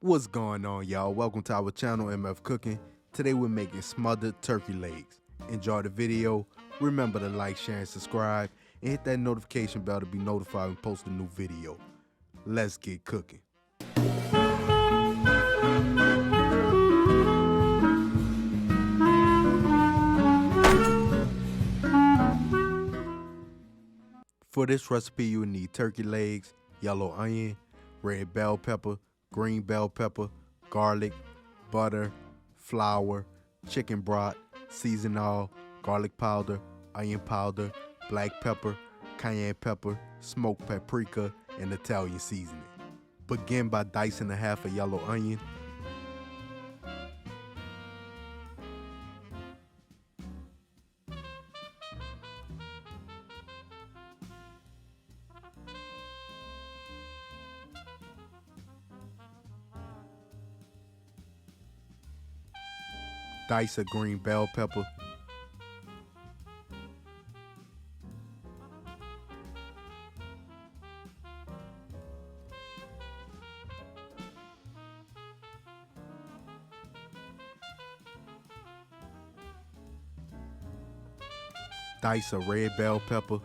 What's going on, y'all? Welcome to our channel, MF Cooking. Today we're making smothered turkey legs. Enjoy the video. Remember to like, share, and subscribe, and hit that notification bell to be notified when we post a new video. Let's get cooking. For this recipe, you will need turkey legs, yellow onion, red bell pepper, green bell pepper, garlic, butter, flour, chicken broth, seasoned oil, garlic powder, onion powder, black pepper, cayenne pepper, smoked paprika, and Italian seasoning. Begin by dicing a half a yellow onion. Dice a green bell pepper. Dice a red bell pepper.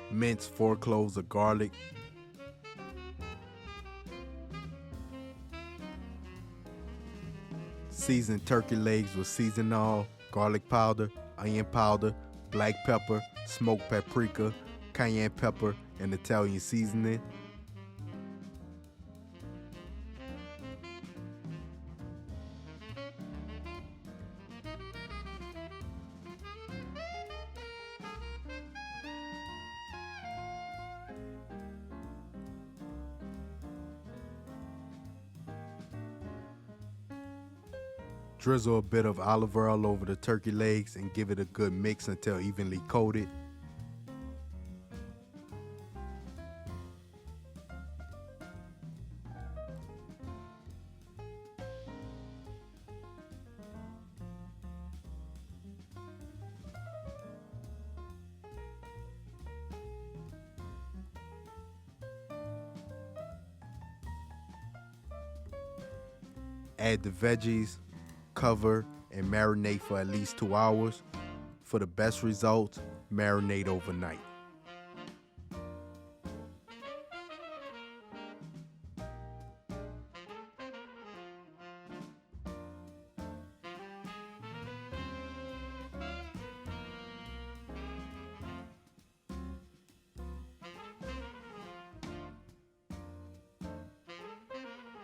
Mince 4 cloves of garlic. Season turkey legs with seasoned oil, garlic powder, onion powder, black pepper, smoked paprika, cayenne pepper, and Italian seasoning. Drizzle a bit of olive oil over the turkey legs and give it a good mix until evenly coated. Add the veggies, cover, and marinate for at least 2 hours. For the best results, marinate overnight.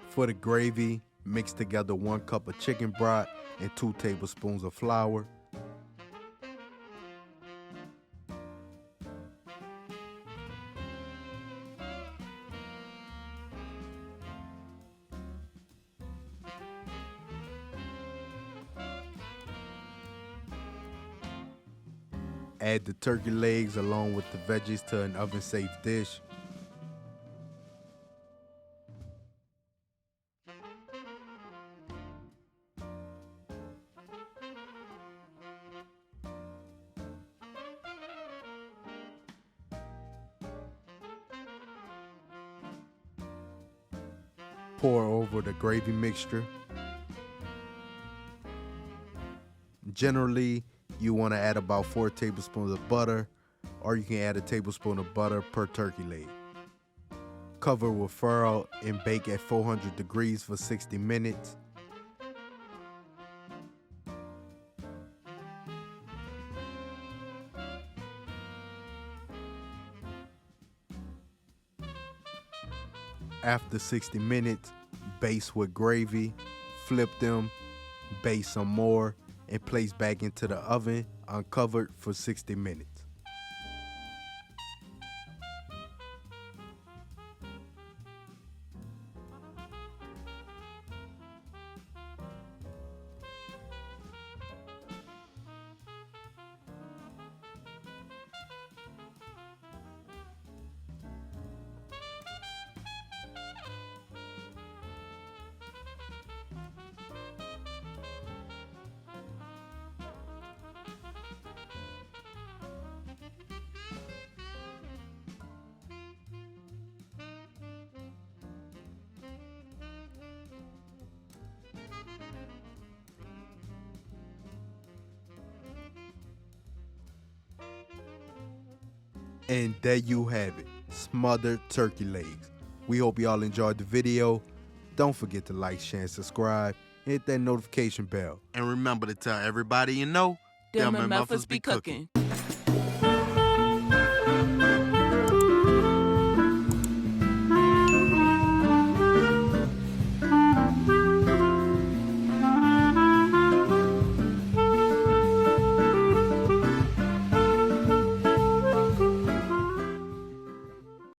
For the gravy, mix together 1 cup of chicken broth and 2 tablespoons of flour. Add the turkey legs along with the veggies to an oven-safe dish. Pour over the gravy mixture. Generally, you want to add about 4 tablespoons of butter, or you can add a tablespoon of butter per turkey leg. Cover with foil and bake at 400 degrees for 60 minutes. After 60 minutes, baste with gravy, flip them, baste some more, and place back into the oven uncovered for 60 minutes. And there you have it, smothered turkey legs. We hope y'all enjoyed the video. Don't forget to like, share, and subscribe. Hit that notification bell. And remember to tell everybody you know, them MFers be cooking.